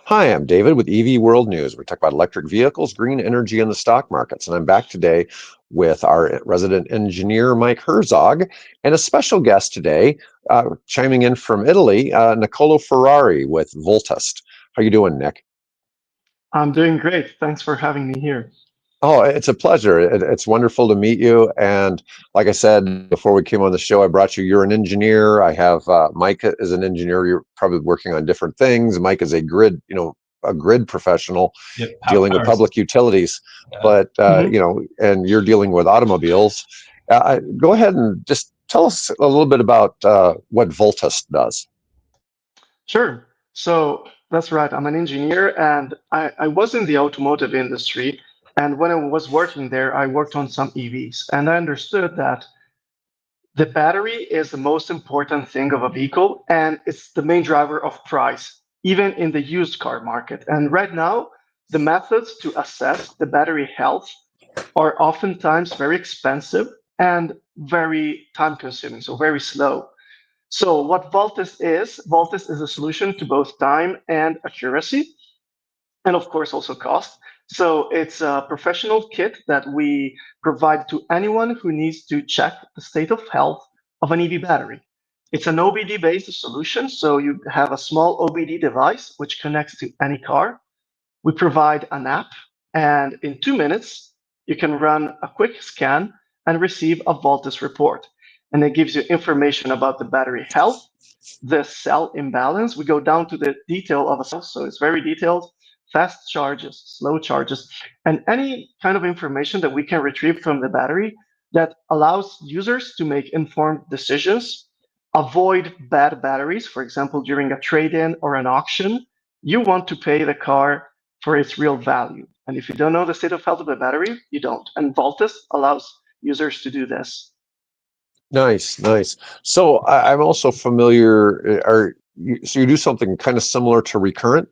Hi, I'm David with EV World News. We talk about electric vehicles, green energy, and the stock markets. And I'm back today with our resident engineer, Mike Herzog, and a special guest today, chiming in from Italy, Niccolo Ferrari with Voltest. How you doing, Nick? I'm doing great. Thanks for having me here. Oh, it's a pleasure. It's wonderful to meet you. And like I said before we came on the show, I brought you. You're an engineer. I have Mike is an engineer. You're probably working on different things. Mike is a grid professional Yep, dealing with powers. public utilities. Yeah. But Mhm. and you're dealing with automobiles. Go ahead and just tell us a little bit about what Voltest does. Sure. So that's right. I'm an engineer and I was in the automotive industry. And when I was working there, I worked on some EVs. And I understood that the battery is the most important thing of a vehicle and it's the main driver of price, even in the used car market. And right now, the methods to assess the battery health are oftentimes very expensive and very time consuming, so very slow. So what Voltest is a solution to both time and accuracy, and of course also cost. So it's a professional kit that we provide to anyone who needs to check the state of health of an EV battery. It's an OBD-based solution, so you have a small OBD device which connects to any car. We provide an app, and in 2 minutes, you can run a quick scan and receive a Voltus report. And it gives you information about the battery health, the cell imbalance. We go down to the detail of a cell, so it's very detailed, fast charges, slow charges, and any kind of information that we can retrieve from the battery that allows users to make informed decisions, avoid bad batteries. For example, during a trade in or an auction, you want to pay the car for its real value. And if you don't know the state of health of the battery, you don't. And Voltus allows users to do this. Nice, nice. So I'm also familiar. So you do something kind of similar to Recurrent?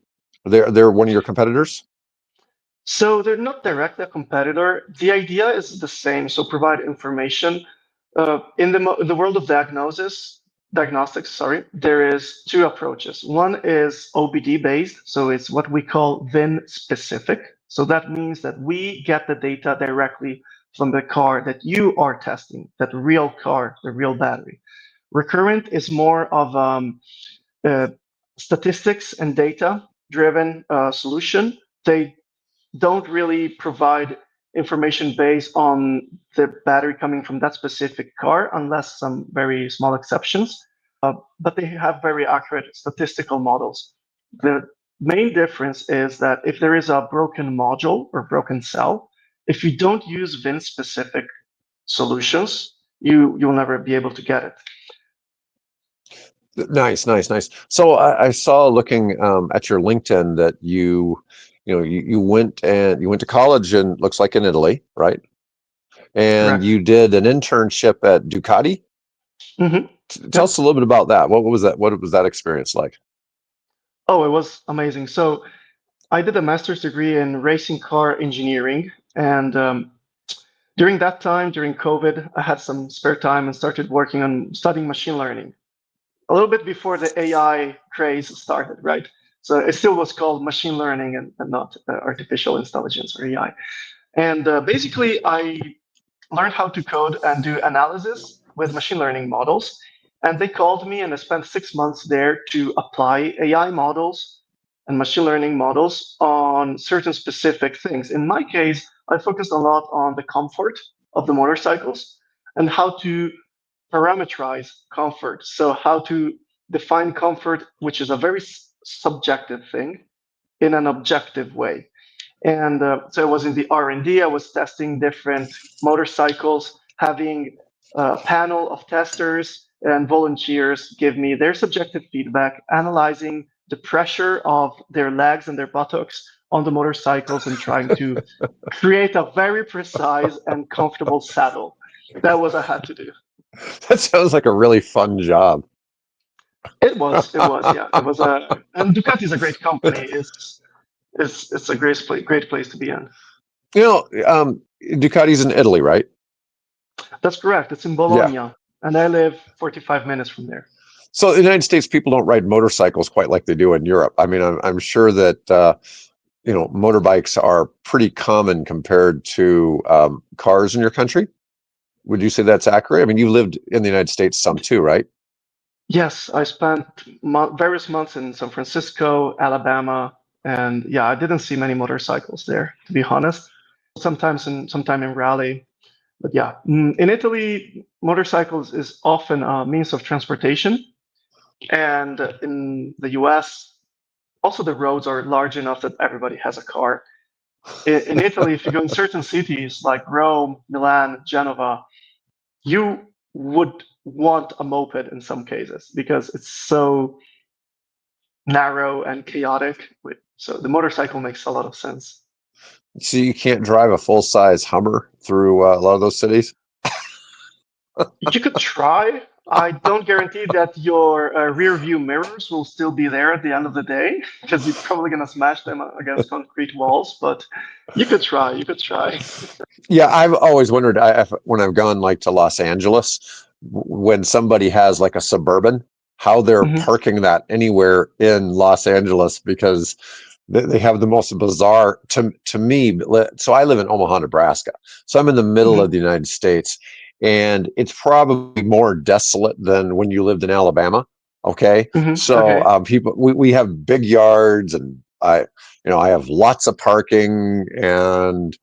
They're one of your competitors? So they're not directly a competitor. The idea is the same. So provide information. In the world of diagnostics, sorry, there is two approaches. One is OBD based, so it's what we call VIN specific. So that means that we get the data directly from the car that you are testing, that real car, the real battery. Recurrent is more of uh, statistics and data driven solution. They don't really provide information based on the battery coming from that specific car, unless some very small exceptions. But they have very accurate statistical models. The main difference is that if there is a broken module or broken cell, if you don't use VIN specific solutions, you'll never be able to get it. Nice, nice, nice. So I saw looking at your LinkedIn that you went to college and looks like in Italy, right? And Correct. you did an internship at Ducati. Hmm. Tell Yep. us a little bit about that. What was that? What was that experience like? Oh, it was amazing. So I did a master's degree in racing car engineering, and during that time, during COVID, I had some spare time and started working on studying machine learning. A little bit before the AI craze started, right? So it still was called machine learning and not artificial intelligence or AI. And basically, I learned how to code and do analysis with machine learning models. And they called me, and I spent 6 months there to apply AI models and machine learning models on certain specific things. In my case, I focused a lot on the comfort of the motorcycles and how to parameterize comfort. So, how to define comfort, which is a very subjective thing, in an objective way. And so I was in the R&D. I was testing different motorcycles, having a panel of testers and volunteers give me their subjective feedback, analyzing the pressure of their legs and their buttocks on the motorcycles and trying to create a very precise and comfortable saddle. That was I had to do. That sounds like a really fun job. Yeah, it was and Ducati is a great company. It's a great place to be in. You know, Ducati's in Italy, right? That's correct. It's in Yeah. Bologna, and I live 45 minutes from there. So in the United States, people don't ride motorcycles quite like they do in Europe. I mean, I'm sure that motorbikes are pretty common compared to cars in your country. Would you say that's accurate? I mean, you lived in the United States some too, right? Yes, I spent various months in San Francisco, Alabama, and yeah, I didn't see many motorcycles there, to be honest. Sometime in Raleigh, but yeah, in Italy, motorcycles is often a means of transportation, and in the US, also the roads are large enough that everybody has a car. In Italy, if you go in certain cities like Rome, Milan, Genova, you would want a moped in some cases because it's so narrow and chaotic. So the motorcycle makes a lot of sense. So you can't drive a full-size Hummer through a lot of those cities? You could try. I don't guarantee that your rear view mirrors will still be there at the end of the day because you're probably going to smash them against concrete walls, but you could try. You could try. Yeah, I've always wondered when I've gone like to Los Angeles, when somebody has like a Suburban, how they're Hmm. parking that anywhere in Los Angeles because they have the most bizarre to me. So I live in Omaha, Nebraska, so I'm in the middle of Hmm. the United States, and it's probably more desolate than when you lived in Alabama. Okay, Hmm. so Okay. people we have big yards, and I have lots of parking, and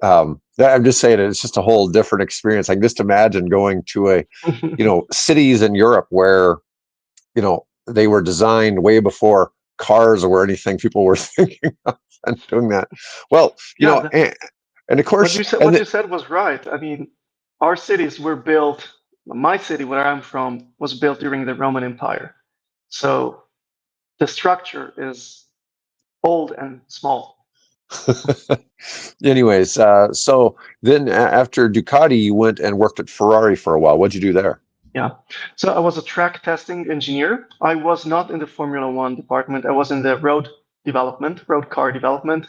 I'm just saying it's just a whole different experience. I can just imagine going to cities in Europe where they were designed way before cars or anything people were thinking of and doing that. Well, Yeah, and of what course, you said what you said was right. I mean, our cities were built. My city, where I'm from, was built during the Roman Empire. So the structure is old and small. anyways, so then after Ducati, you went and worked at Ferrari for a while. What'd you do there? Yeah. So I was a track testing engineer. I was not in the Formula One department. I was in the road car development.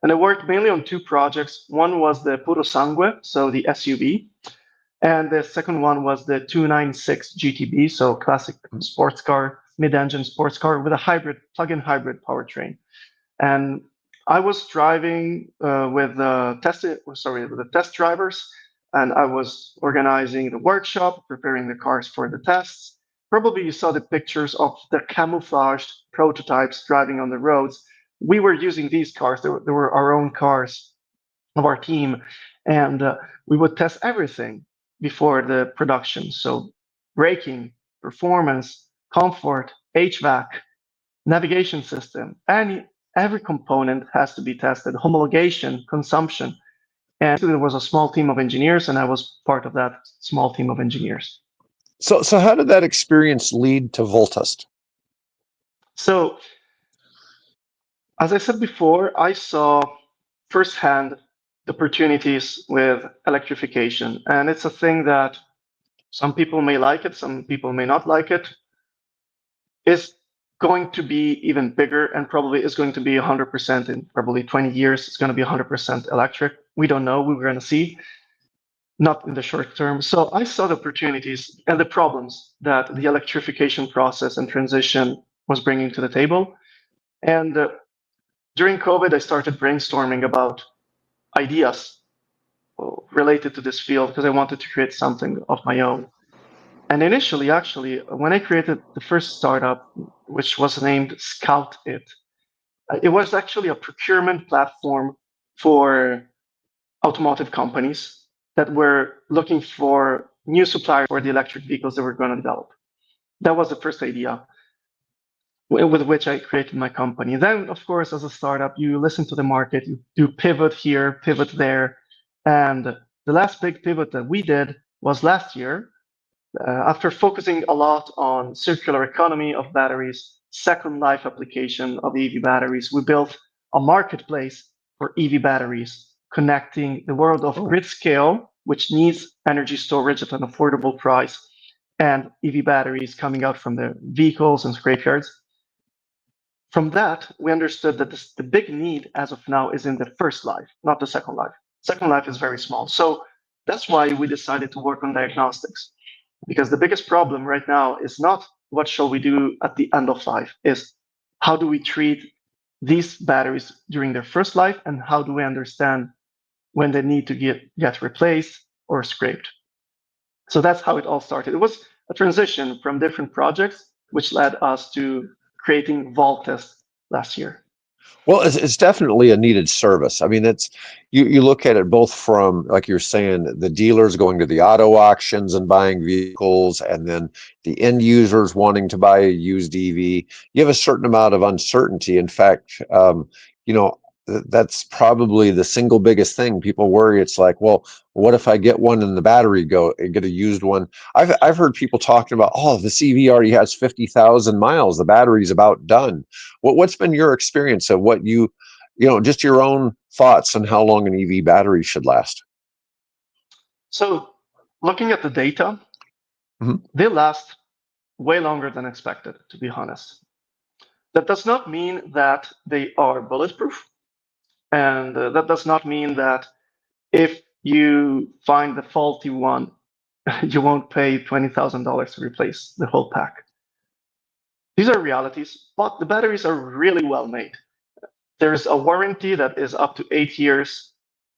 And I worked mainly on two projects. One was the Puro Sangue, so the SUV. And the second one was the 296 GTB, so classic sports car, mid-engine sports car with a plug-in hybrid powertrain. And I was driving with the test drivers, and I was organizing the workshop, preparing the cars for the tests. Probably you saw the pictures of the camouflaged prototypes driving on the roads. We were using these cars. They were our own cars of our team, and we would test everything before the production. So braking, performance, comfort, HVAC, navigation system, every component has to be tested, homologation, consumption. And there was a small team of engineers, and I was part of that small team of engineers. So how did that experience lead to Voltest? So, as I said before, I saw firsthand the opportunities with electrification. And it's a thing that some people may like it, some people may not like it. Is going to be even bigger and probably is going to be 100% in probably 20 years. It's going to be 100% electric. We don't know. We're going to see, not in the short term. So I saw the opportunities and the problems that the electrification process and transition was bringing to the table. And during COVID, I started brainstorming about ideas related to this field because I wanted to create something of my own. And initially, actually, when I created the first startup, which was named Scout it was actually a procurement platform for automotive companies that were looking for new suppliers for the electric vehicles that we're going to develop. That was the first idea with which I created my company. Then, of course, as a startup, you listen to the market, you do pivot here, pivot there. And the last big pivot that we did was last year. After focusing a lot on circular economy of batteries, second life application of EV batteries, we built a marketplace for EV batteries, connecting the world of Oh, grid scale, which needs energy storage at an affordable price, and EV batteries coming out from the vehicles and scrapyards. From that, we understood that the big need as of now is in the first life, not the second life. Second life is very small. So that's why we decided to work on diagnostics, because the biggest problem right now is not what shall we do at the end of life is how do we treat these batteries during their first life, and how do we understand when they need to get replaced or scraped. So that's how it all started. It was a transition from different projects, which led us to creating Voltest last year. Well, it's definitely a needed service. I mean, it's you look at it both from, like you're saying, the dealers going to the auto auctions and buying vehicles, and then the end users wanting to buy a used EV. You have a certain amount of uncertainty. In fact, you know, that's probably the single biggest thing people worry. It's like, well, what if I get one and the battery go and get a used one? I've heard people talking about, oh, this EV already has 50,000 miles. The battery's about done. What's been your experience of what just your own thoughts on how long an EV battery should last? So looking at the data, Mhm. they last way longer than expected, to be honest. That does not mean that they are bulletproof. And that does not mean that if you find the faulty one, you won't pay $20,000 to replace the whole pack. These are realities, but the batteries are really well made. There's a warranty that is up to 8 years,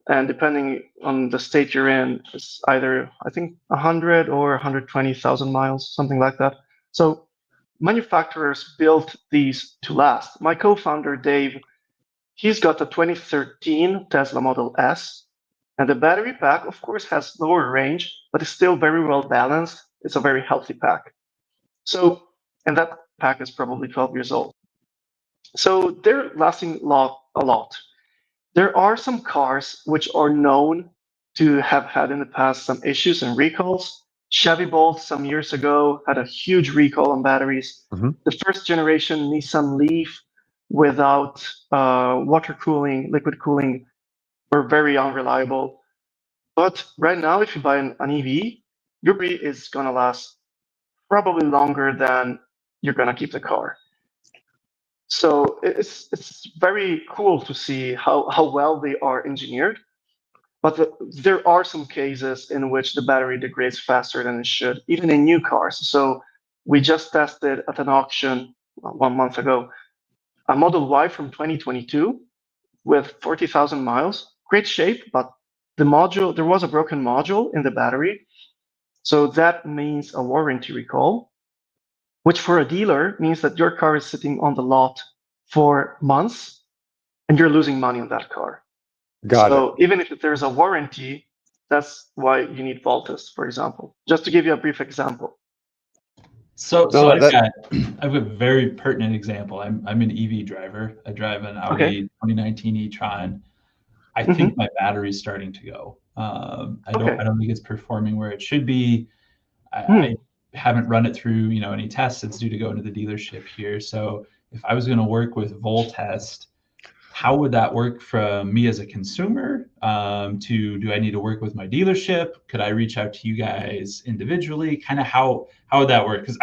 and depending on the state you're in, it's either, I think, 100 or 120,000 miles, something like that. So manufacturers built these to last. My co-founder, Dave, he's got a 2013 Tesla Model S, and the battery pack, of course, has lower range, but it's still very well balanced. It's a very healthy pack. So, and that pack is probably 12 years old. So they're lasting a lot. There are some cars which are known to have had in the past some issues and recalls. Chevy Bolt some years ago had a huge recall on batteries. Mhm. The first generation Nissan Leaf without water cooling, liquid cooling, were very unreliable. But right now, if you buy an EV, your battery is going to last probably longer than you're going to keep the car. So it's very cool to see how well they are engineered. But there are some cases in which the battery degrades faster than it should, even in new cars. So we just tested at an auction 1 month ago a Model Y from 2022 with 40,000 miles, great shape, but there was a broken module in the battery. So that means a warranty recall, which for a dealer means that your car is sitting on the lot for months and you're losing money on that car. Got it. So even if there's a warranty, that's why you need Voltest, for example. Just to give you a brief example. So No, I've that got I've a very pertinent example. I'm an EV driver. I drive an Audi 2019 e-tron. I think my battery's starting to go. I don't think it's performing where it should be. I haven't run it through any tests. It's due to go into the dealership here. So if I was going to work with Voltest, how would that work from me as a consumer? Do I need to work with my dealership? Could I reach out to you guys individually? Kind of how would that work? Because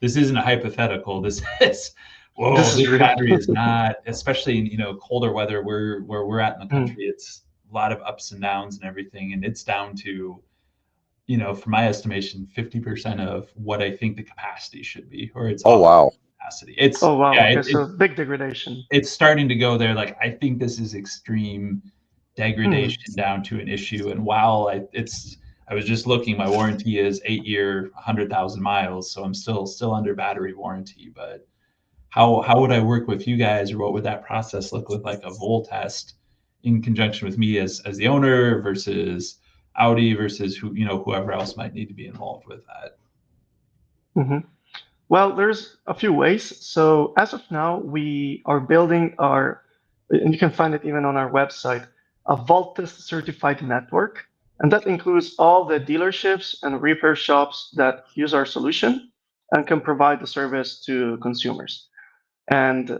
this isn't a hypothetical. This is this battery is not, especially in colder weather where we're at in the country. It's a lot of ups and downs and everything, and it's down to for my estimation, 50% of what I think the capacity should be, or it's wow. capacity. So big degradation. It's starting to go there. Like I think this is extreme degradation down to an issue. And while I was just looking, my warranty is 8-year, 100,000 miles, so I'm still under battery warranty. But how would I work with you guys, or what would that process look like a Voltest in conjunction with me as the owner versus Audi versus whoever else might need to be involved with that? Well, there's a few ways. So as of now, we are building and you can find it even on our website, a Voltest certified network. And that includes all the dealerships and repair shops that use our solution and can provide the service to consumers. And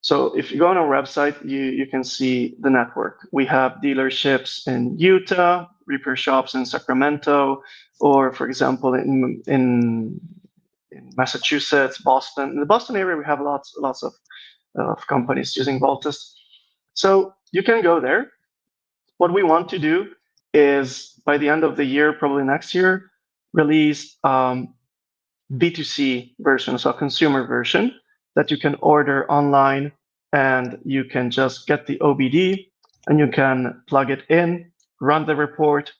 so if you go on our website, you can see the network. We have dealerships in Utah, repair shops in Sacramento, or for example, in Massachusetts, Boston. In the Boston area, we have lots of companies using Voltest. So you can go there. What we want to do is by the end of the year, probably next year, release B2C version, so a consumer version that you can order online, and you can just get the OBD and you can plug it in, run the report,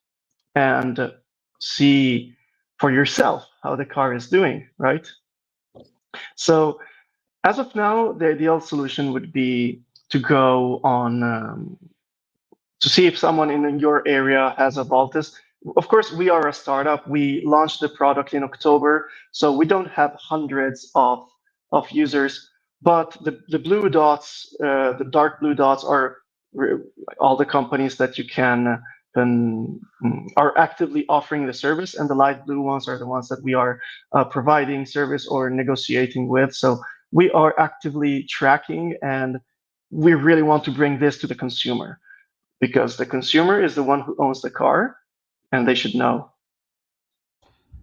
and see for yourself how the car is doing, right? So as of now, the ideal solution would be to go on to see if someone in your area has a Voltest. Of course, we are a startup. We launched the product in October, so we don't have hundreds of users. But the blue dots, the dark blue dots, are all the companies that you can are actively offering the service, and the light blue ones are the ones that we are providing service or negotiating with. So we are actively tracking, and we really want to bring this to the consumer, because the consumer is the one who owns the car, and they should know.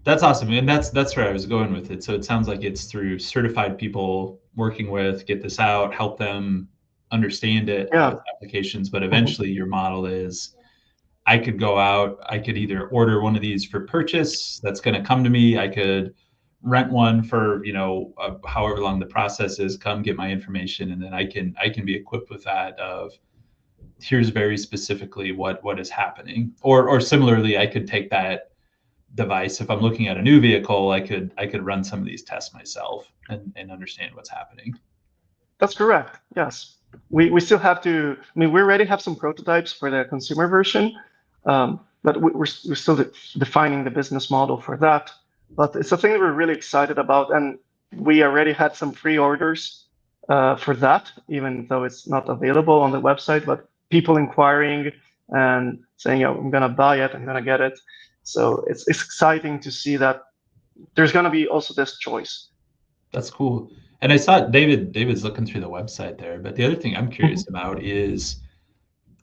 That's awesome, and that's where I was going with it. So it sounds like it's through certified people working with, get this out, help them understand it, how its applications. But eventually, your model is, I could go out, I could either order one of these for purchase that's going to come to me, I could rent one for however long the process is, come get my information, and then I can be equipped with that of, here's very specifically what is happening. Or similarly, I could take that device, if I'm looking at a new vehicle, I could run some of these tests myself and understand what's happening. That's correct. Yes, we still have to. I mean, we already have some prototypes for the consumer version, but we're still defining the business model for that. But it's a thing that we're really excited about, and we already had some pre-orders for that, even though it's not available on the website. But people inquiring and saying, "Oh, I'm gonna buy it. I'm gonna get it." So it's exciting to see that there's going to be also this choice. That's cool. And I saw David's looking through the website there, but the other thing I'm curious about is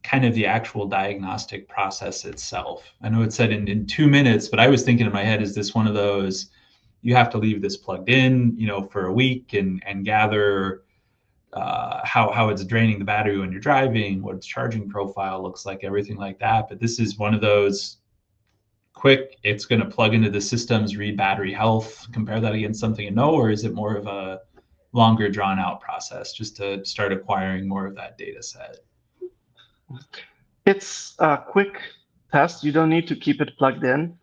kind of the actual diagnostic process itself. I know it said in 2 minutes, but I was thinking in my head, is this one of those, you have to leave this plugged in, for a week and gather how it's draining the battery when you're driving, what its charging profile looks like, everything like that. But this is one of those quick, it's going to plug into the systems, read battery health, compare that against something and know, or is it more of a longer drawn out process just to start acquiring more of that data set? It's a quick test. You don't need to keep it plugged in.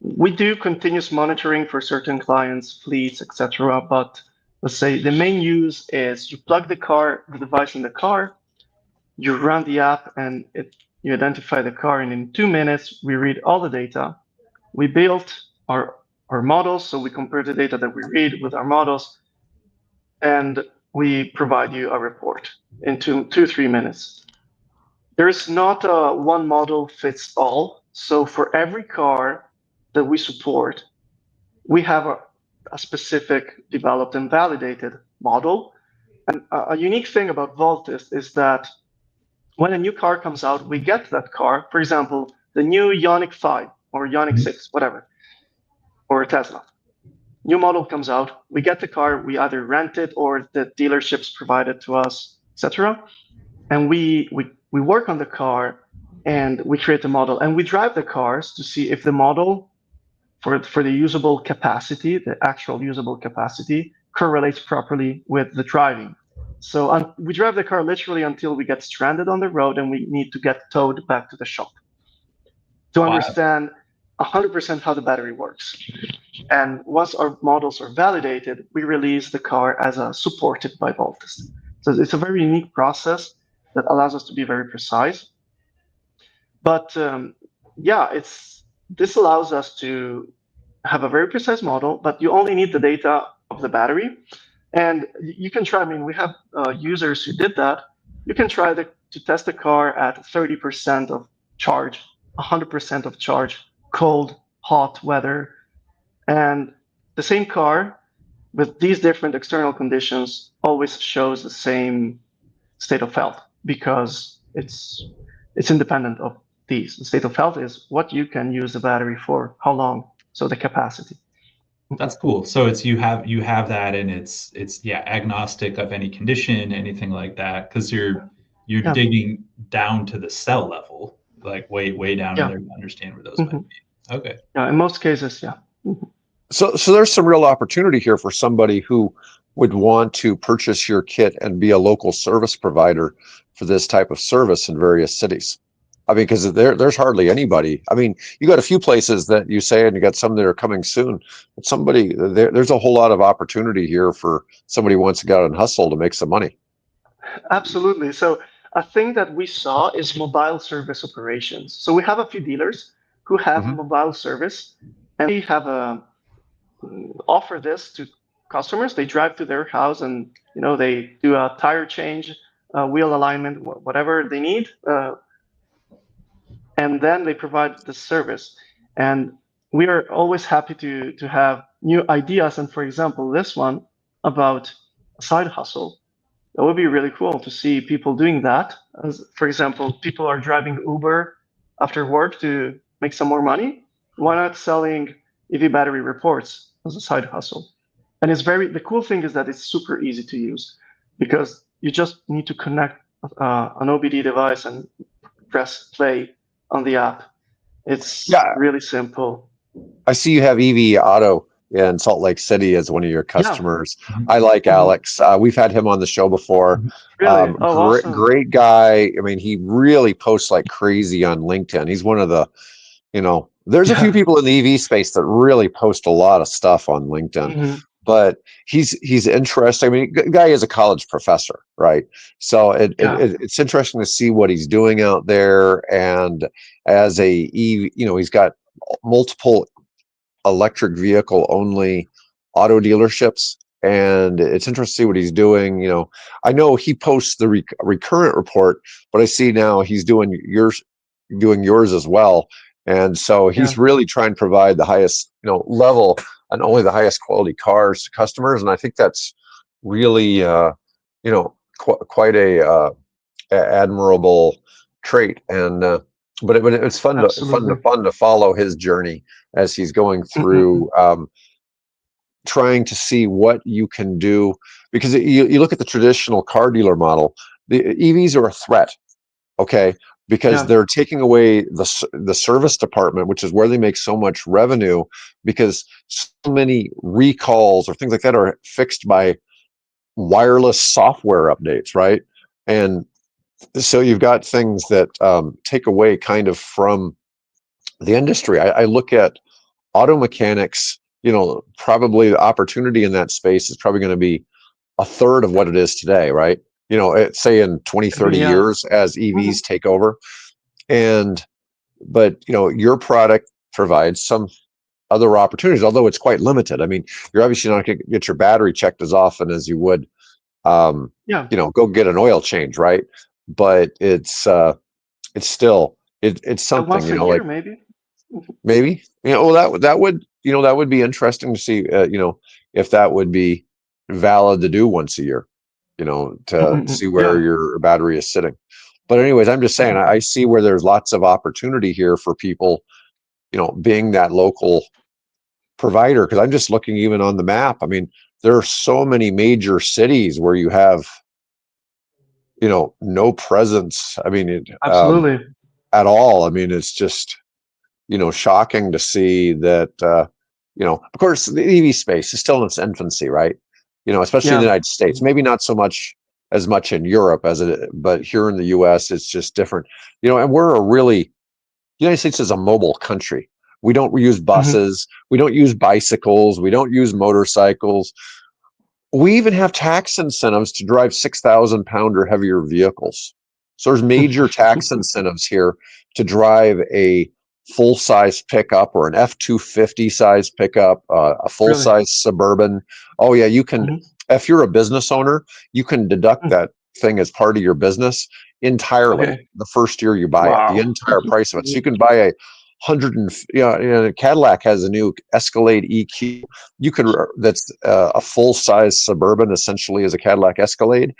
We do continuous monitoring for certain clients, fleets, etc. But let's say the main use is you plug the device in the car, you run the app, and you identify the car, and in 2 minutes we read all the data. We built our models, so we compare the data that we read with our models, and we provide you a report in 2-3 minutes. There's not a one model fits all. So for every car that we support, we have a specific developed and validated model. And a unique thing about Voltest is that when a new car comes out, we get that car, for example, the new Ioniq 5 or Ioniq 6, whatever, or a Tesla. New model comes out, we get the car, we either rent it or the dealerships provide it to us, etc. And we work on the car and we create the model, and we drive the cars to see if the model for the usable capacity, the actual usable capacity, correlates properly with the driving. So we drive the car literally until we get stranded on the road and we need to get towed back to the shop to understand 100% how the battery works. And once our models are validated, we release the car as a supported by Voltest. So it's a very unique process that allows us to be very precise. But this allows us to have a very precise model, but you only need the data of the battery. And you can try, we have users who did that. You can try to test the car at 30% of charge, 100% of charge, cold, hot weather. And the same car with these different external conditions always shows the same state of health, because it's independent of these. The state of health is what you can use the battery for, how long, so the capacity. That's cool. So it's you have that, and it's agnostic of any condition, anything like that, because you're digging down to the cell level, like way down in there to understand where those might be. Okay. Yeah, in most cases, yeah. So there's some real opportunity here for somebody who would want to purchase your kit and be a local service provider for this type of service in various cities. I mean, because there's hardly anybody. I mean, you got a few places that you say, and you got some that are coming soon. But there's a whole lot of opportunity here for somebody who wants to get out and hustle to make some money. Absolutely. So a thing that we saw is mobile service operations. So we have a few dealers who have Mm-hmm. mobile service, and we have offer this to customers. They drive to their house, and they do a tire change, wheel alignment, whatever they need, and then they provide the service. And we are always happy to have new ideas. And for example, this one about a side hustle. That would be really cool to see people doing that. As, for example, people are driving Uber after work to make some more money. Why not selling EV battery reports as a side hustle? And the cool thing is that it's super easy to use because you just need to connect an OBD device and press play on the app. It's really simple. I see you have EV Auto in Salt Lake City as one of your customers. Yeah. I like Alex. We've had him on the show before. Really? Awesome. Great guy. I mean, he really posts like crazy on LinkedIn. He's one of the, there's a few people in the EV space that really post a lot of stuff on LinkedIn. But he's interesting. I mean, the guy is a college professor, right? So it's interesting to see what he's doing out there. And as a EV, he's got multiple electric vehicle only auto dealerships, and it's interesting to see what he's doing. I know he posts the recurrent report, but I see now he's doing yours as well. And so he's really trying to provide the highest level and only the highest quality cars to customers. And I think that's really quite a admirable trait. And but it's fun to follow his journey as he's going through trying to see what you can do, because you look at the traditional car dealer model. The EVs are a threat, okay, because they're taking away the service department, which is where they make so much revenue, because so many recalls or things like that are fixed by wireless software updates, right? And so you've got things that take away kind of from the industry. I look at auto mechanics, probably the opportunity in that space is probably going to be a third of what it is today, right? Say in 20, 30 years as EVs take over. But your product provides some other opportunities, although it's quite limited. I mean, you're obviously not going to get your battery checked as often as you would, go get an oil change, right? But it's still it's something. Once a year, maybe. Well, that would be interesting to see. If that would be valid to do once a year. To see where your battery is sitting. But anyways, I'm just saying I see where there's lots of opportunity here for people, being that local provider. Because I'm just looking even on the map. I mean, there are so many major cities where you have no presence. I mean, absolutely, at all. I mean, it's just shocking to see that. Of course, the EV space is still in its infancy, right? Especially in the United States. Maybe not so much as much in Europe but here in the U.S. it's just different. And we're the United States is a mobile country. We don't use buses. We don't use bicycles. We don't use motorcycles. We even have tax incentives to drive 6,000 pound or heavier vehicles. So there's major tax incentives here to drive a full-size pickup or an F-250 size pickup, a full-size Suburban. Oh yeah, you can. If you're a business owner, you can deduct that thing as part of your business entirely. The first year you buy it, the entire price of it. So you can buy a Cadillac has a new Escalade EQ. That's a full-size Suburban, essentially, as a Cadillac Escalade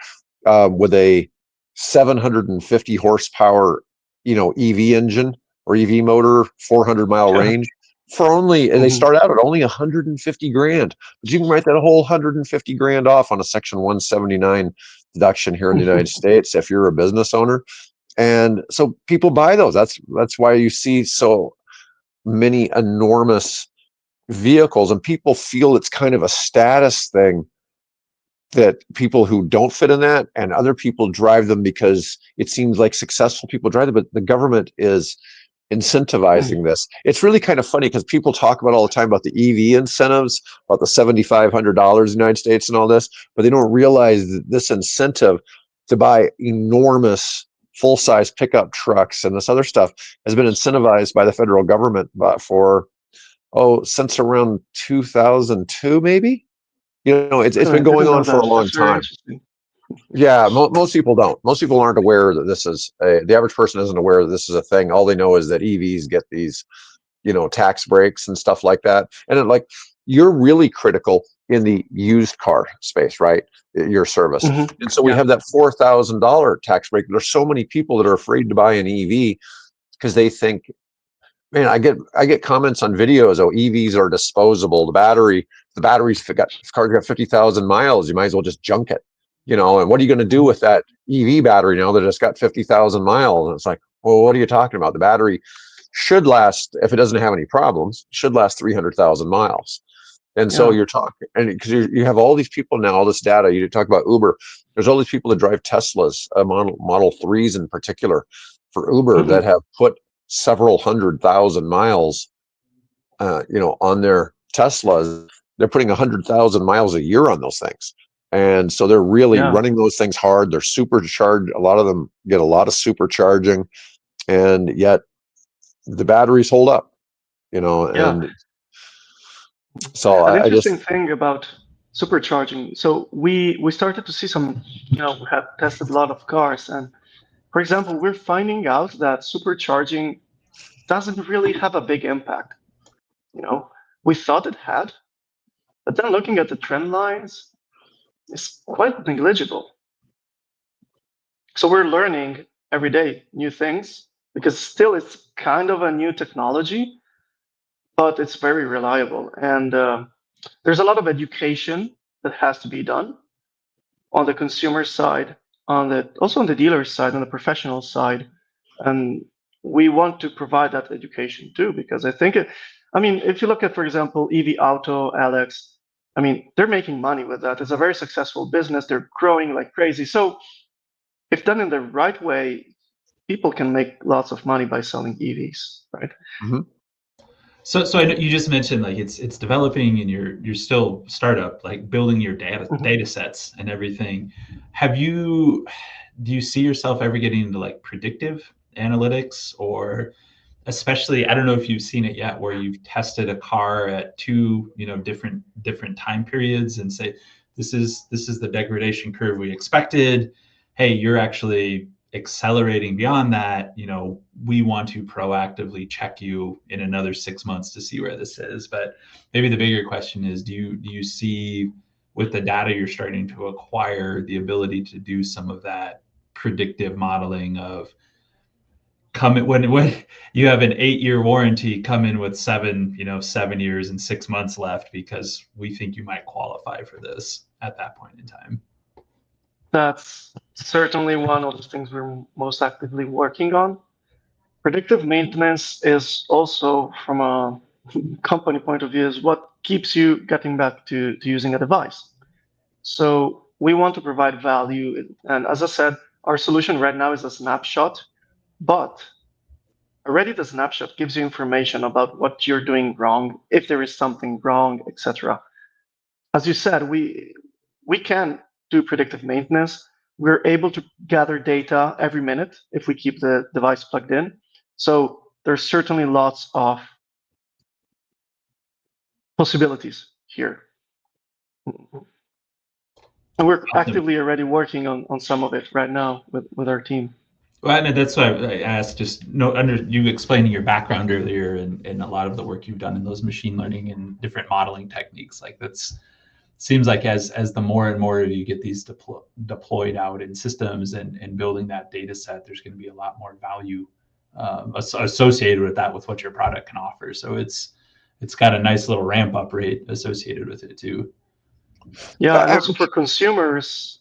with a 750 horsepower, EV engine or EV motor, 400-mile range. For only, and they start out at only 150 grand, but you can write that whole 150 grand off on a Section 179 deduction here in the United States if you're a business owner. And so people buy those. That's why you see so many enormous, vehicles, and people feel it's kind of a status thing that people who don't fit in that and other people drive them because it seems like successful people drive them, but the government is incentivizing this. It's really kind of funny because people talk about all the time about the EV incentives, about the $7,500 in the United States and all this, but they don't realize that this incentive to buy enormous full-size pickup trucks and this other stuff has been incentivized by the federal government for since around 2002, maybe. It's been going on for a long That's very time. interesting. Yeah, most people don't. Most people aren't aware that this is the average person isn't aware that this is a thing. All they know is that EVs get these, tax breaks and stuff like that. And you're really critical in the used car space, right? Your service. Mm-hmm. And so we have that $4,000 tax break. There's so many people that are afraid to buy an EV because they think, man, I get comments on videos. Oh, EVs are disposable. The battery's car's got 50,000 miles. You might as well just junk it, And what are you going to do with that EV battery now that it's got 50,000 miles? And it's like, well, what are you talking about? The battery should last, if it doesn't have any problems, should last 300,000 miles. And so you're talking, and because you have all these people now, all this data. You talk about Uber. There's all these people that drive Teslas, Model 3s in particular, for Uber that have put several 100,000 miles, on their Teslas. They're putting 100,000 miles a year on those things. And so they're really running those things hard. They're supercharged. A lot of them get a lot of supercharging, and yet the batteries hold up, and so an I interesting just thing about supercharging. So we started to see some, we have tested a lot of cars, and for example, we're finding out that supercharging doesn't really have a big impact. We thought it had, but then looking at the trend lines, it's quite negligible. So we're learning every day new things because still it's kind of a new technology, but it's very reliable. And there's a lot of education that has to be done on the consumer side, also on the dealer side, on the professional side. And we want to provide that education too, because I think if you look at, for example, EV Auto, Alex, they're making money with that. It's a very successful business. They're growing like crazy. So if done in the right way, people can make lots of money by selling EVs, right? Mm-hmm. So I know you just mentioned it's developing and you're still startup, like building your data sets and everything. Do you see yourself ever getting into like predictive analytics, or especially, I don't know if you've seen it yet, where you've tested a car at two different time periods and say this is the degradation curve we expected. Hey, you're actually accelerating beyond that. We want to proactively check you in another 6 months to see where this is. But maybe the bigger question is, do you see with the data you're starting to acquire the ability to do some of that predictive modeling of when you have an 8-year warranty, come in with 7 years and 6 months left because we think you might qualify for this at that point in time? That's certainly one of the things we're most actively working on. Predictive maintenance is also, from a company point of view, is what keeps you getting back to using a device. So we want to provide value. And as I said, our solution right now is a snapshot, but already the snapshot gives you information about what you're doing wrong, if there is something wrong, etc. As you said, we can do predictive maintenance. We're able to gather data every minute if we keep the device plugged in. So there's certainly lots of possibilities here. And we're actively already working on some of it right now with our team. Well, and that's why I asked, just under you explaining your background earlier and a lot of the work you've done in those machine learning and different modeling techniques, like that's seems like as the more and more you get these deployed out in systems and building that data set, there's going to be a lot more value associated with that, with what your product can offer. So it's got a nice little ramp up rate associated with it too. Yeah, and also for consumers,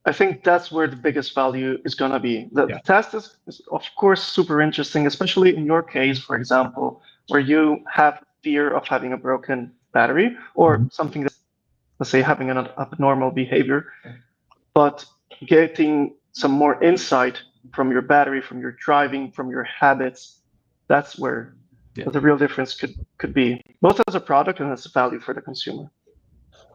I think that's where the biggest value is going to be. The test is, of course, super interesting, especially in your case, for example, where you have fear of having a broken battery or something that's, let's say, having an abnormal behavior, but getting some more insight from your battery, from your driving, from your habits. That's where the real difference could be, both as a product and as a value for the consumer.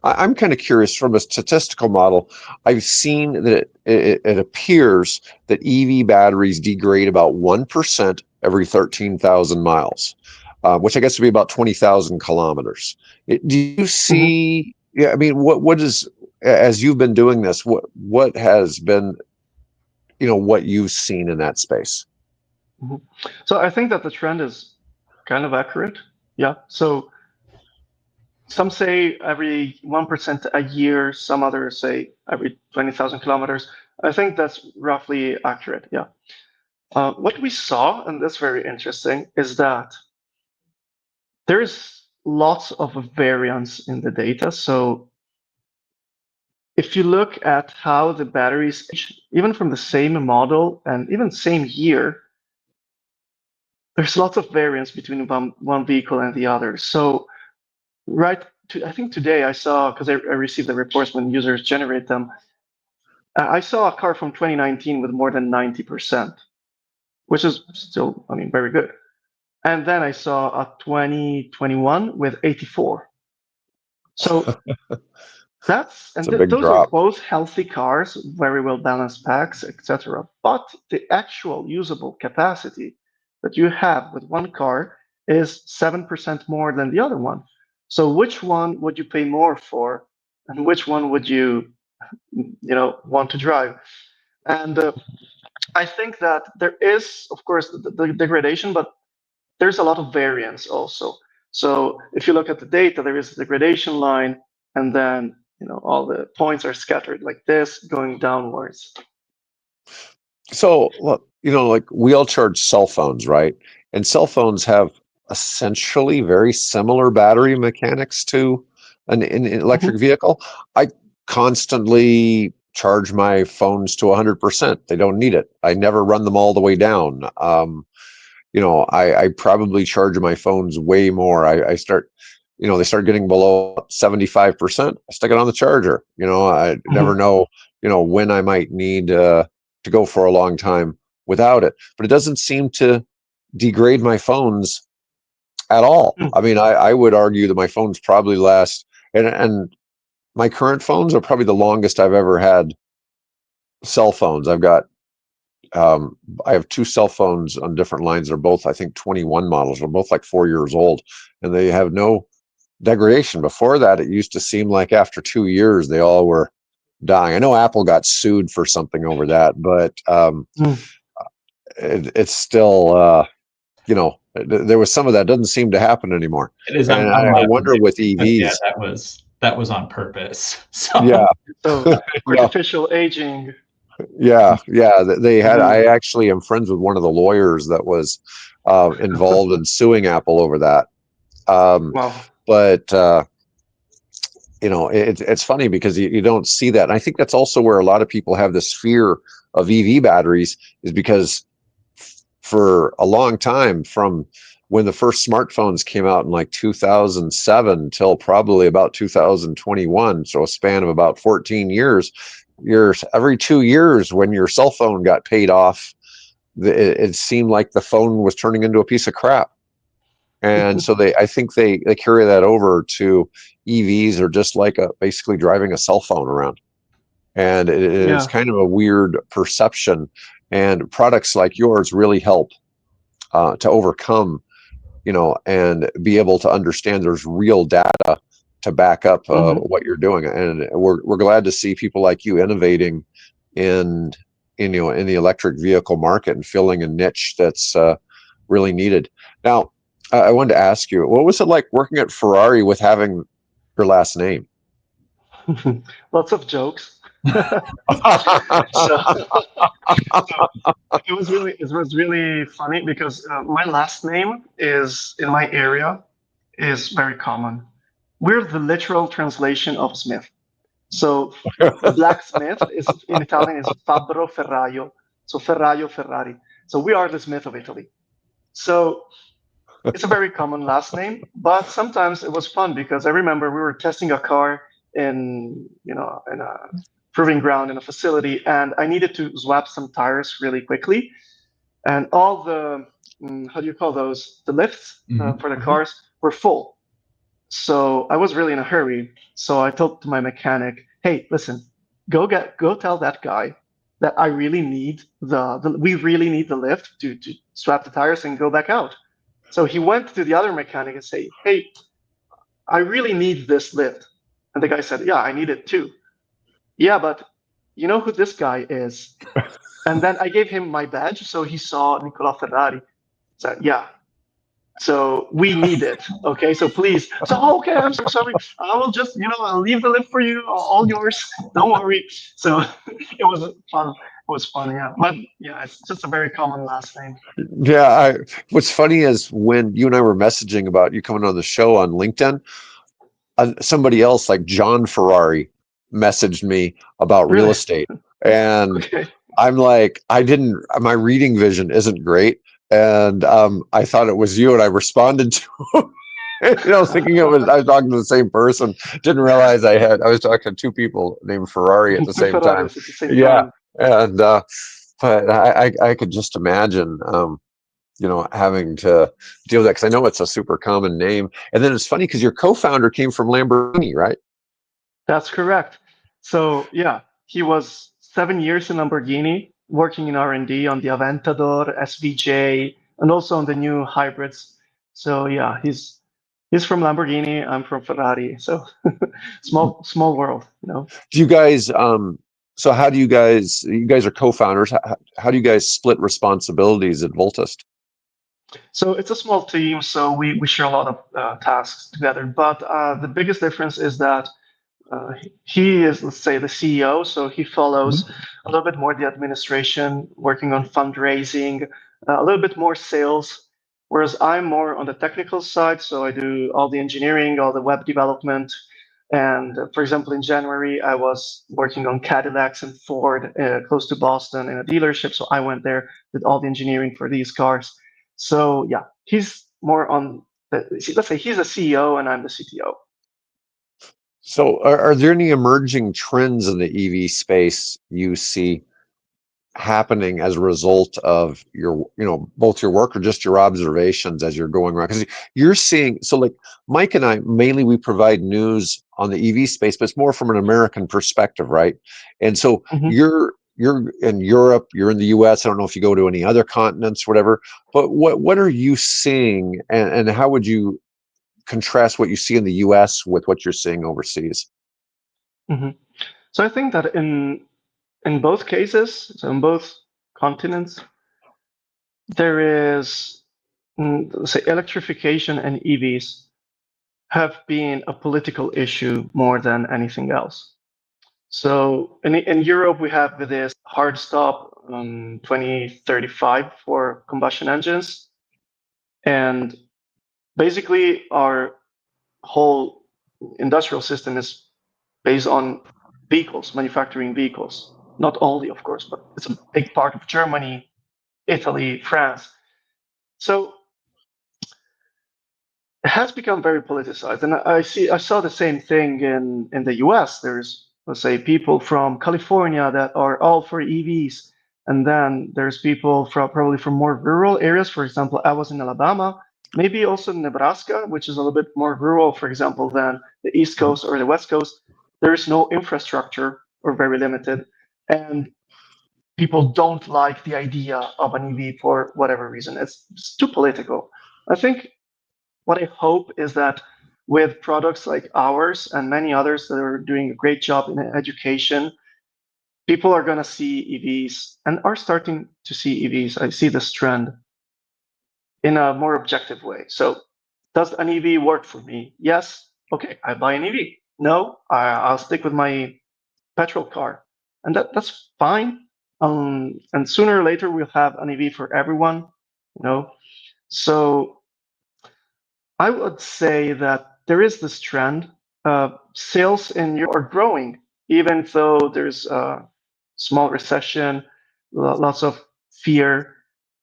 I'm kind of curious from a statistical model. I've seen that it appears that EV batteries degrade about 1% every 13,000 miles, which I guess would be about 20,000 kilometers. Do you see, yeah, I mean, what is, as you've been doing this, what has been, what you've seen in that space? So I think that the trend is kind of accurate. Yeah. So some say every 1% a year, some others say every 20,000 kilometers. I think that's roughly accurate. Yeah. What we saw, and that's very interesting, is that there's lots of variance in the data. So if you look at how the batteries age, even from the same model and even same year, there's lots of variance between one vehicle and the other. So I think today I saw, because I received the reports when users generate them, I saw a car from 2019 with more than 90%, which is still, I mean, very good. And then I saw a 2021 with 84. So those are both healthy cars, very well balanced packs, etc. But the actual usable capacity that you have with one car is 7% more than the other one. So which one would you pay more for, and which one would you, want to drive? And I think that there is, of course, the degradation, but there's a lot of variance also. So if you look at the data, there is a degradation line, and then all the points are scattered like this, going downwards. So, like we all charge cell phones, right? And cell phones have essentially very similar battery mechanics to an electric vehicle. I constantly charge my phones to 100%. They don't need it. I never run them all the way down. I probably charge my phones way more. I start, they start getting below 75%. I stick it on the charger. I never know, when I might need to go for a long time without it. But it doesn't seem to degrade my phones at all. I mean, I would argue that my phones probably last, and my current phones are probably the longest I've ever had cell phones. I have two cell phones on different lines. They're both, I think, 21 models. They're both like 4 years old, and they have no degradation. Before that, it used to seem like after 2 years, they all were dying. I know Apple got sued for something over that, but it's still, there was some of that doesn't seem to happen anymore. It is. And I wonder with EVs. Yeah, that was on purpose. So. Yeah. So artificial aging. Yeah. They had. I actually am friends with one of the lawyers that was involved in suing Apple over that. Wow. But it's funny because you don't see that. And I think that's also where a lot of people have this fear of EV batteries, is because for a long time, from when the first smartphones came out in like 2007 till probably about 2021, so a span of about 14 years, every 2 years when your cell phone got paid off, it seemed like the phone was turning into a piece of crap. And so I think they carry that over to EVs, or just like basically driving a cell phone around. And it's kind of a weird perception. And products like yours really help to overcome, and be able to understand there's real data to back up what you're doing. And we're glad to see people like you innovating in the electric vehicle market and filling a niche that's really needed. Now, I wanted to ask you, what was it like working at Ferrari with having your last name? Lots of jokes. so it was really funny because my last name is, in my area, is very common. We're the literal translation of Smith. So blacksmith is in Italian is fabbro ferraio. So ferraio Ferrari. So we are the Smith of Italy. So It's a very common last name, but sometimes it was fun because I remember we were testing a car in a proving ground in a facility, and I needed to swap some tires really quickly, and all the how do you call those, the lifts for the cars were full. So I was really in a hurry. So I told to my mechanic, "Hey, listen, go tell that guy that I really need we really need the lift to swap the tires and go back out." So he went to the other mechanic and say, "Hey, I really need this lift." And the guy said, "Yeah, I need it too." "Yeah, but you know who this guy is?" And then I gave him my badge, so he saw Niccolo Ferrari. Said, "Yeah, so we need it. Okay, so please." So, "Oh, okay, I'm so sorry. I will just, I'll leave the lift for you. All yours. Don't worry." So it was fun. It was fun, yeah. But yeah, it's just a very common last name. Yeah, what's funny is when you and I were messaging about you coming on the show on LinkedIn, somebody else like John Ferrari messaged me about real Really? estate, and Okay. I'm like, my reading vision isn't great, and I thought it was you, and I responded to him, thinking I was talking to the same person. Didn't realize I was talking to two people named Ferrari at the Two same time. Ferraris at the same Yeah, time. and but I could just imagine. Having to deal with that because I know it's a super common name. And then it's funny because your co-founder came from Lamborghini, right? That's correct. So yeah, he was 7 years in Lamborghini, working in R&D on the Aventador, SVJ, and also on the new hybrids. So yeah, he's from Lamborghini. I'm from Ferrari. So small world. Do you guys? So how do you guys? You guys are co-founders. How do you guys split responsibilities at Voltest? So it's a small team, so we share a lot of tasks together. But the biggest difference is that he is, let's say, the CEO, so he follows a little bit more the administration, working on fundraising, a little bit more sales, whereas I'm more on the technical side, so I do all the engineering, all the web development. And for example, in January, I was working on Cadillacs and Ford close to Boston in a dealership, so I went there, did all the engineering for these cars. So yeah, he's more on let's say he's the CEO and I'm the CTO. So are there any emerging trends in the EV space you see happening as a result of your both your work or just your observations as you're going around, because you're seeing, so like Mike and I mainly, we provide news on the EV space, but it's more from an American perspective, right? And so Mhm. you're in Europe, you're in the US. I don't know if you go to any other continents, whatever, but what are you seeing, and how would you contrast what you see in the US with what you're seeing overseas? Mhm. So I think that in both cases, so in both continents, there is, let's say, electrification and EVs have been a political issue more than anything else. So in Europe, we have this hard stop on 2035 for combustion engines, and basically our whole industrial system is based on vehicles, manufacturing vehicles. Not only, of course, but it's a big part of Germany, Italy, France. So it has become very politicized, and I saw the same thing in the U.S. There's, let's say, people from California that are all for EVs, and then there's people from probably from more rural areas. For example, I was in Alabama, maybe also Nebraska, which is a little bit more rural, for example, than the East Coast or the West Coast. There is no infrastructure or very limited, and people don't like the idea of an EV for whatever reason. It's too political. I think what I hope is that with products like ours and many others that are doing a great job in education, people are going to see EVs and are starting to see EVs. I see this trend in a more objective way. So, does an EV work for me? Yes. Okay, I buy an EV. No, I'll stick with my petrol car, and that's fine. And sooner or later, we'll have an EV for everyone. You know, so I would say that there is this trend. Sales in Europe are growing, even though there's a small recession, lots of fear.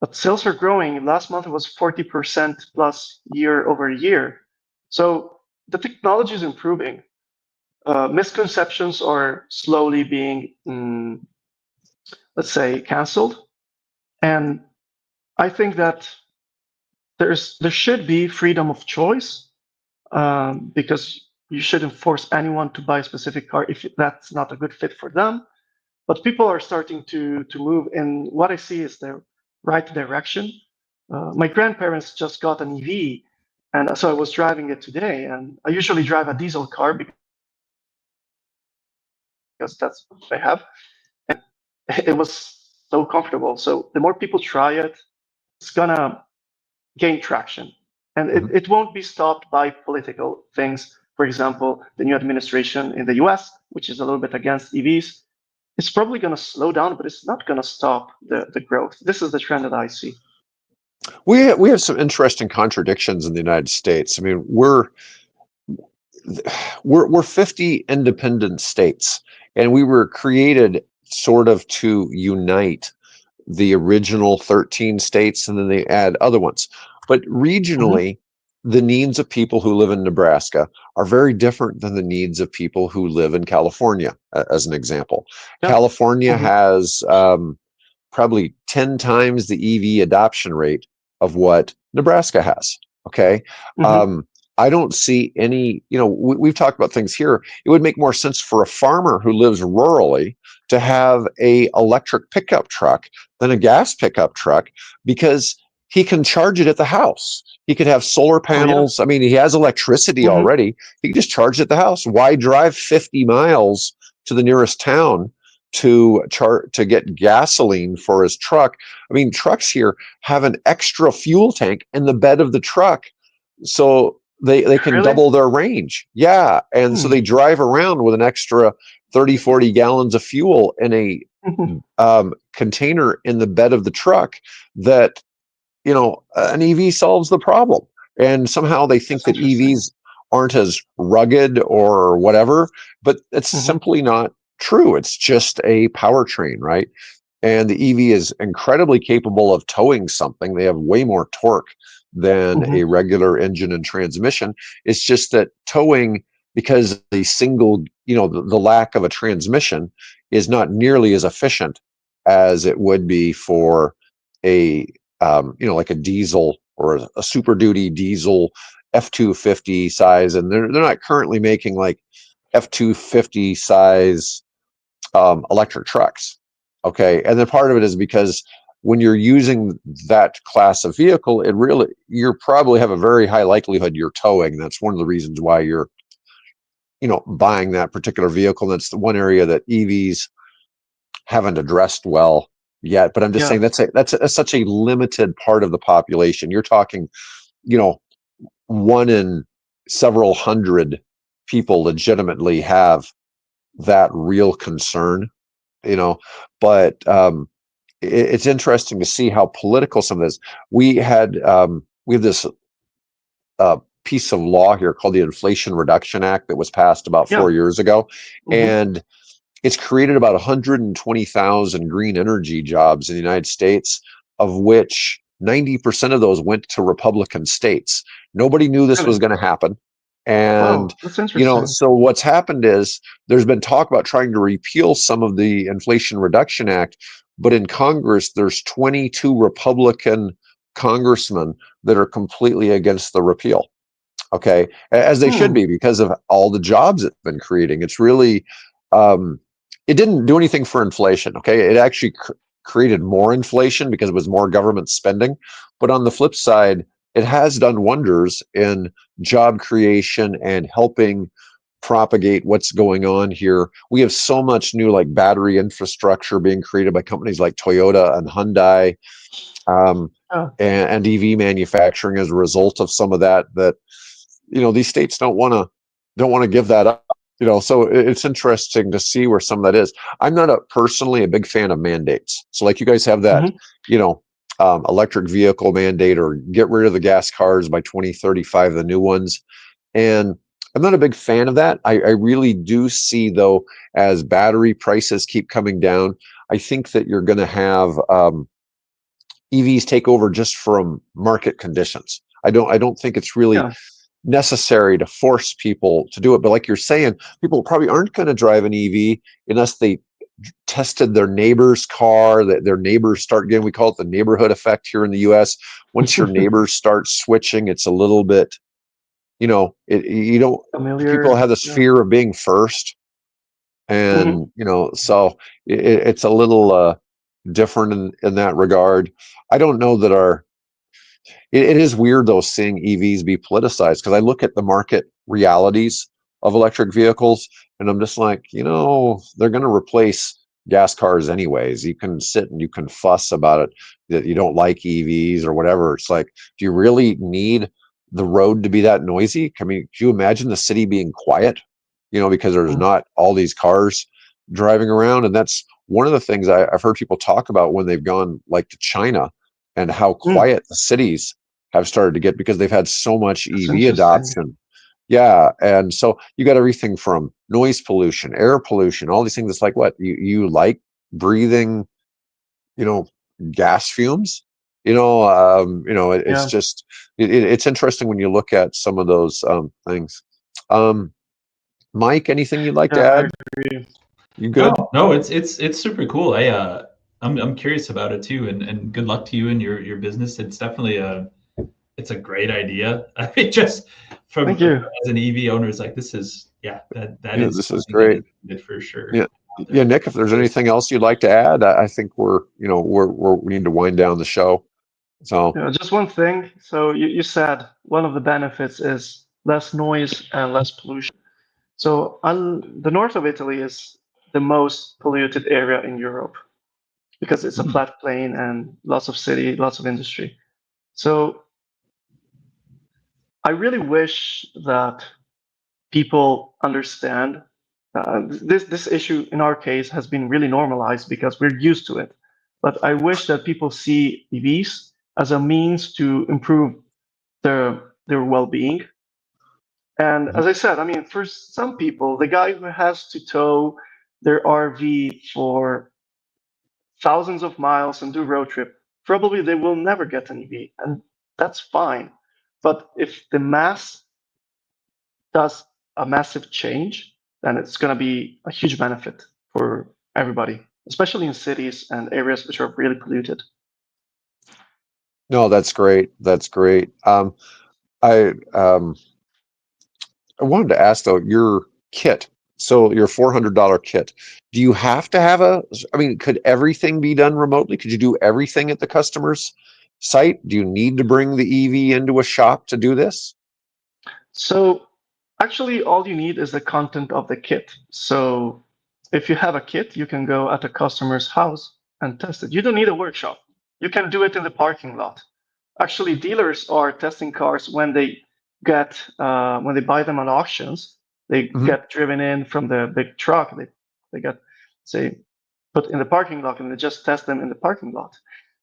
but sales are growing. Last month it was 40% plus year over year. So the technology is improving. Misconceptions are slowly being, let's say, canceled. And I think that there should be freedom of choice, because you shouldn't force anyone to buy a specific car if that's not a good fit for them. But people are starting to move in what I see is the right direction. My grandparents just got an EV, and so I was driving it today. And I usually drive a diesel car because that's what I have. And it was so comfortable. So the more people try it, it's gonna gain traction. And it won't be stopped by political things. For example, the new administration in the US, which is a little bit against EVs, it's probably going to slow down, but it's not going to stop the growth. This is the trend that I see. We have some interesting contradictions in the United States. I mean, we're 50 independent states, and we were created sort of to unite the original 13 states, and then they add other ones. But regionally, the needs of people who live in Nebraska are very different than the needs of people who live in California, as an example. Yep. California has probably 10 times the EV adoption rate of what Nebraska has. Okay. I don't see any, we've talked about things here. It would make more sense for a farmer who lives rurally to have a electric pickup truck than a gas pickup truck, because he can charge it at the house. He could have solar panels. I mean, he has electricity already. He can just charge it at the house. Why drive 50 miles to the nearest town to get gasoline for his truck? I mean, trucks here have an extra fuel tank in the bed of the truck, so they can double their range. Yeah. And so they drive around with an extra 30, 40 gallons of fuel in a container in the bed of the truck that, an EV solves the problem. And somehow they think that EVs aren't as rugged or whatever, but it's simply not true. It's just a powertrain, right? And the EV is incredibly capable of towing something. They have way more torque than a regular engine and transmission. It's just that towing, because the single, the lack of a transmission is not nearly as efficient as it would be for a, like a diesel or a Super Duty diesel F-250 size. And they're not currently making like F-250 size electric trucks. Okay. And then part of it is because when you're using that class of vehicle, you probably have a very high likelihood you're towing. That's one of the reasons why you're, buying that particular vehicle. That's the one area that EVs haven't addressed well yet. But I'm just saying that's such a limited part of the population. You're talking, one in several hundred people legitimately have that real concern, but it's interesting to see how political some of this. We have this piece of law here called the Inflation Reduction Act that was passed about 4 years ago, and it's created about 120,000 green energy jobs in the United States, of which 90% of those went to Republican states. Nobody knew this was going to happen. And, that's interesting. So what's happened is there's been talk about trying to repeal some of the Inflation Reduction Act, but in Congress, there's 22 Republican congressmen that are completely against the repeal. Okay. As they should be, because of all the jobs it's been creating. It's really, it didn't do anything for inflation. Okay. It actually created more inflation because it was more government spending. But on the flip side, it has done wonders in job creation and helping propagate what's going on here. We have so much new battery infrastructure being created by companies like Toyota and Hyundai, and EV manufacturing as a result of some of that. These states don't want to give that up. So it's interesting to see where some of that is. I'm not personally a big fan of mandates. So like you guys have that, electric vehicle mandate, or get rid of the gas cars by 2035, the new ones. And I'm not a big fan of that. I really do see, though, as battery prices keep coming down, I think that you're going to have EVs take over just from market conditions. I don't think it's really necessary to force people to do it. But like you're saying, people probably aren't going to drive an EV unless they tested their neighbor's car, that their neighbors start getting, we call it the neighborhood effect here in the US. Once your neighbors start switching, it's a little bit, you know, you don't, familiar. people have this fear of being first. And, you know, so it's a little different in that regard. I don't know that it is weird though seeing EVs be politicized, because I look at the market realities of electric vehicles and I'm just like, you know, they're going to replace gas cars anyways. You can sit and you can fuss about it that you don't like EVs or whatever. It's like, do you really need the road to be that noisy? I mean, do you imagine the city being quiet, you know, because there's not all these cars driving around? And that's one of the things I've heard people talk about when they've gone like to China, and how quiet the cities have started to get because they've had so much EV adoption. Yeah, and so you got everything from noise pollution, air pollution, all these things. It's like, what, you like breathing, you know, gas fumes? It's just it's interesting when you look at some of those things. Mike, anything you'd like to add? You good? No, it's super cool. I'm curious about it too, and good luck to you and your business. It's definitely it's a great idea. I mean, just from as an EV owner, it's like, this is this is great for sure. Yeah, Nick, if there's anything else you'd like to add, I think we need to wind down the show. So just one thing. So you said one of the benefits is less noise and less pollution. So the north of Italy is the most polluted area in Europe because it's a flat plain and lots of city, lots of industry. So I really wish that people understand this issue in our case has been really normalized because we're used to it. But I wish that people see EVs as a means to improve their well-being. And as I said, I mean, for some people, the guy who has to tow their RV for thousands of miles and do road trip, probably they will never get an EV, and that's fine. But if the mass does a massive change, then it's going to be a huge benefit for everybody, especially in cities and areas which are really polluted. No, that's great. That's great. I wanted to ask though, your kit, so your $400 kit, do you have to have could everything be done remotely? Could you do everything at the customer's site? Do you need to bring the EV into a shop to do this? So actually, all you need is the content of the kit. So if you have a kit, you can go at a customer's house and test it. You don't need a workshop. You can do it in the parking lot. Actually, dealers are testing cars when they buy them at auctions. They get driven in from the big truck. They get, say, put in the parking lot, and they just test them in the parking lot.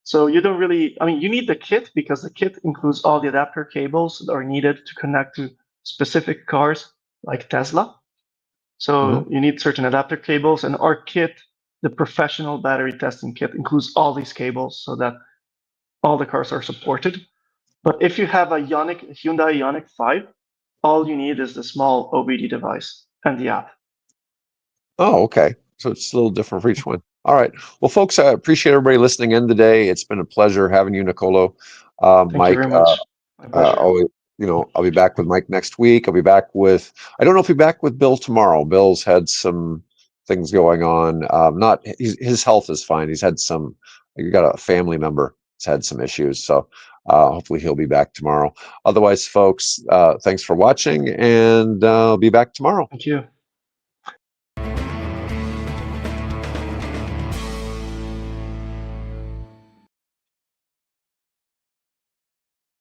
So you don't really, I mean, you need the kit because the kit includes all the adapter cables that are needed to connect to specific cars like Tesla. So you need certain adapter cables, and our kit, the professional battery testing kit, includes all these cables so that all the cars are supported. But if you have a Hyundai Ioniq 5, all you need is the small OBD device and the app. Oh, okay. So it's a little different for each one. All right. Well, folks, I appreciate everybody listening in today. It's been a pleasure having you, Niccolo. Thank Mike, you very much. My pleasure. I'll be back with Mike next week. I don't know if he'll be back with Bill tomorrow. Bill's had some things going on. His health is fine. He got a family member that's had some issues. So hopefully he'll be back tomorrow. Otherwise, folks, thanks for watching, and I'll be back tomorrow. Thank you.